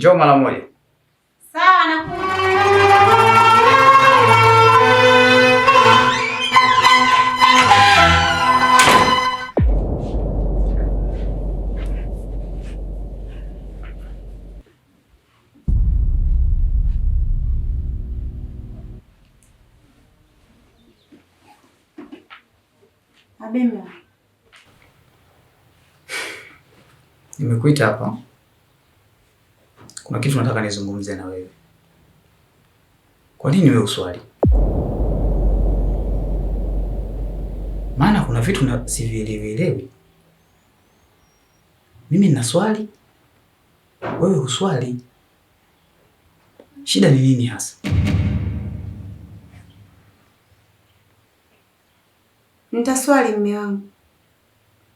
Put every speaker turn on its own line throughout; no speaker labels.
Njoo mara moja.
Sawa, nakuja. Abema.
Nimekuita hapa. Kuna kitu nataka nizungumze na wewe. Kwa nini wewe uswali? Maana kuna vitu na sivielewi. Mimi nina swali, wewe uswali. Shida ni nini hasa?
Nitaswali mume wangu.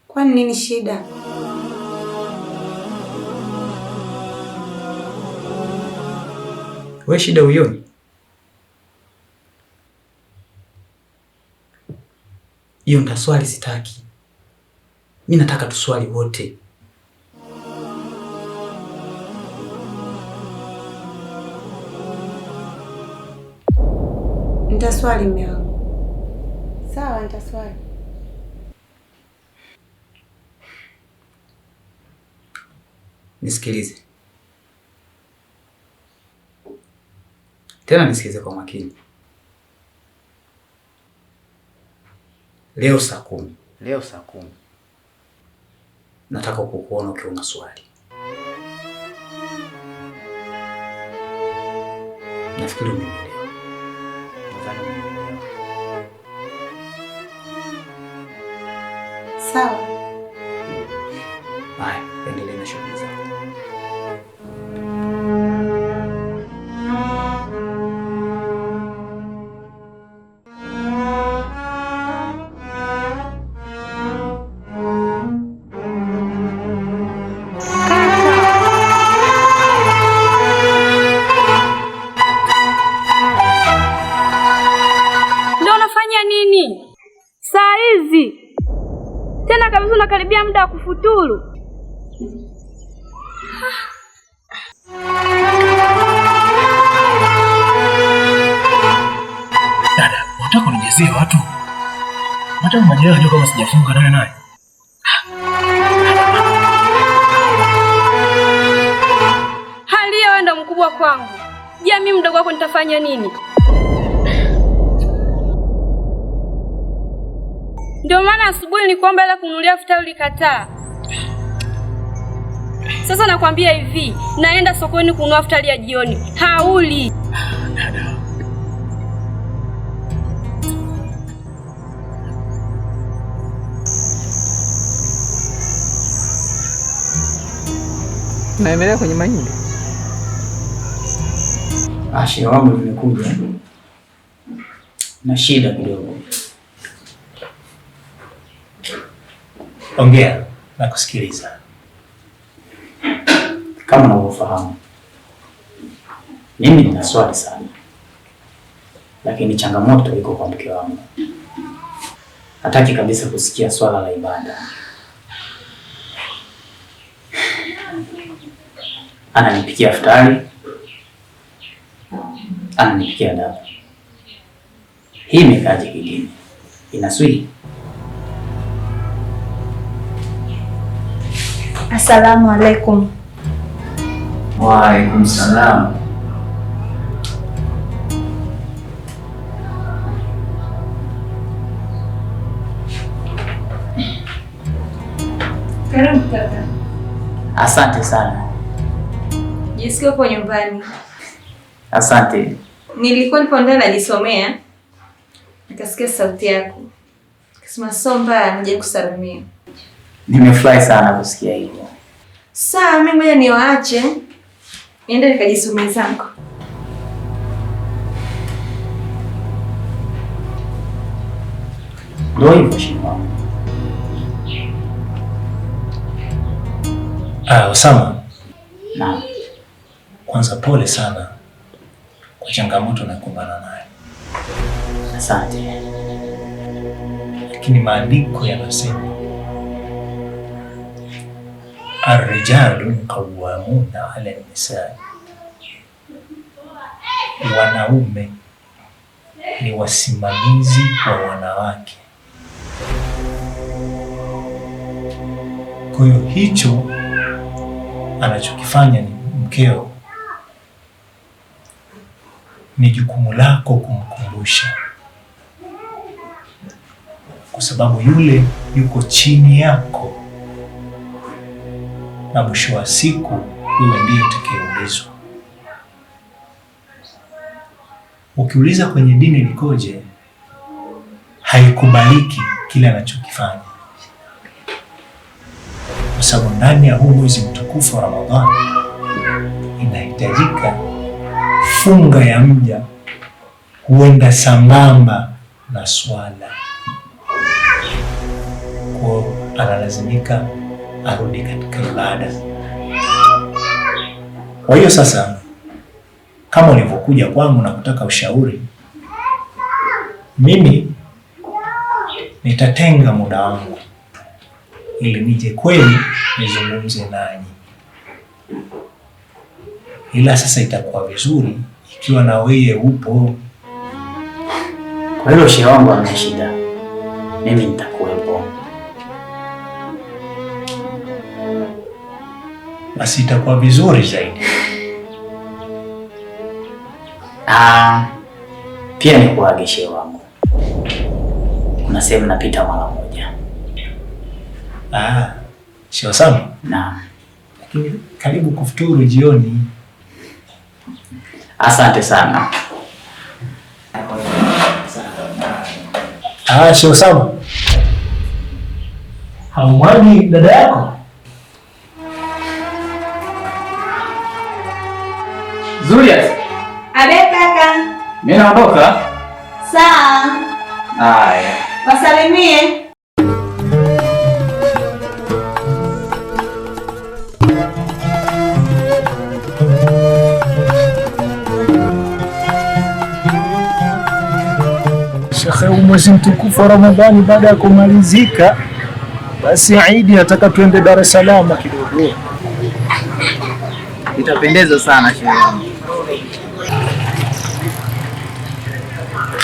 Kwani nini shida?
Wewe shida uioni? Hiyo nitaswali sitaki. Mimi nataka tuswali wote.
Nitaswali mume wangu. Sawa, nitaswali.
Nisikilize. Tena nisikize kwa makini. Leo saa 10. Nataka kukuona ukiwa unaswali. Nafikiri umenielewa.
Sawa.
Haya, endelea na shughuli zako.
Tena kabisa unakaribia muda wa kufuturu.
Dada, unataka kunijezie watu? Hata majirani ndio kama sijafunga naye.
Hali hiyo ndo mkubwa kwangu. Je, mimi mdogo wako nitafanya nini? Ndio maana asubuhi nilikwambia ile kununulia futari ulikataa. Sasa nakwambia hivi, naenda sokoni kununua futari ya jioni. Hauli.
Dada.
Naendelea kwenye mahindi.
Shehe wangu nimekuja na shida kidogo.
Ongea na kusikiliza.
Kama unavyofahamu, mimi nina swali sana, lakini changamoto iko kwa mke wangu. Hataki kabisa kusikia swala la ibada. Ananipikia futari, ananipikia dawa. Hii imekaje kingine? Inaswi.
Assalamu alaikum.
Wa alaikum salam.
Karibu kaka.
Asante sana.
Jisikia upo nyumbani.
Asante.
Nilikuwa nipo ndani najisomea. Nikasikia sauti yako. Nikasema sio mbaya nije kusalimia.
Nimefurahi sana kusikia hivyo.
Sawa, mimi ngoja niwaache. Niende nikajisomee zangu.
Ndio hivyo shima.
Osama.
Naam.
Kwanza pole sana kwa changamoto unayokumbana nayo.
Asante.
Lakini maandiko yanasema Ar-rijalu qawwamuna 'ala an-nisaa, wanaume ni wasimamizi wa wanawake. Kwa hiyo hicho anachokifanya ni mkeo, ni jukumu lako kumkumbusha, kwa sababu yule yuko chini yako, na mwisho wa siku wewe ndiye utakayeulizwa. Ukiuliza kwenye dini likoje, haikubaliki kile anachokifanya, kwa sababu ndani ya huu mwezi mtukufu wa Ramadhani inahitajika funga ya mja huenda sambamba na swala, kwa analazimika arudi katika ibada. Kwa hiyo sasa, kama ulivyokuja kwangu na kutaka ushauri, mimi nitatenga muda wangu ili nije kweli nizungumze nanyi, ila sasa itakuwa vizuri ikiwa na wewe upo.
Kwa hilo shehe wangu hamna shida, mimi nitakuwepo.
Basi itakuwa vizuri zaidi.
Pia nikuage shehe wangu, kuna sehemu napita mara moja.
Shehe Osama?
Naam.
Lakini karibu kufuturu jioni.
Asante sana.
Shehe Osama, haumwagi dada yako?
Zulia.
Abe kaka.
Mimi naondoka.
Sawa.
Haya.
Wasalimie.
Shekhe, mwezi mtukufu wa Ramadhani baada ya kumalizika, basi Eid nataka tuende Dar es Salaam kidogo.
Itapendeza sana shehe wangu.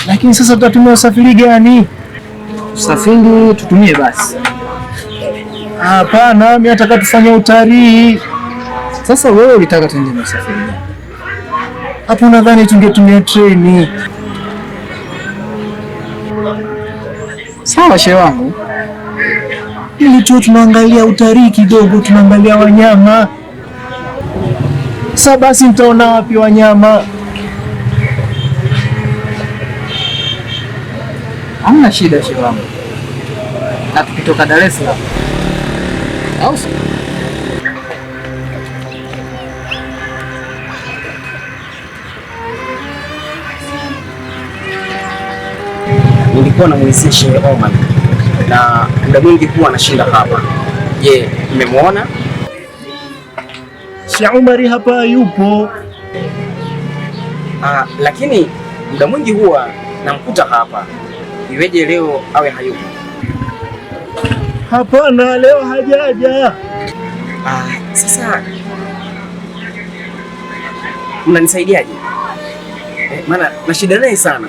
Lakini sasa tutatumia usafiri gani?
Usafiri tutumie basi.
Hapana, mimi nataka tufanye utalii.
Sasa wewe ulitaka tuende na usafiri gani?
Hapo nadhani tungetumia treni.
Sawa shehe wangu.
Ili tu tunaangalia utalii kidogo, tunaangalia wanyama. Sasa basi mtaona wapi wanyama?
Hamna shida shehe wangu. Na tukitoka Dar es Salaam. Au sio?
Nilikuwa namuulizia Shehe Omar na muda mwingi huwa anashinda hapa. Je, mmemwona?
Shehe Omar hapa yupo.
Lakini muda mwingi huwa namkuta hapa. Iweje leo awe hayupo?
Hapana, leo hajaja.
Sasa mnanisaidiaje? Maana na shida naye sana.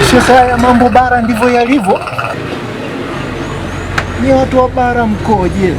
Shekhe, haya mambo bara ndivyo yalivyo. Ni watu wa bara mkoje?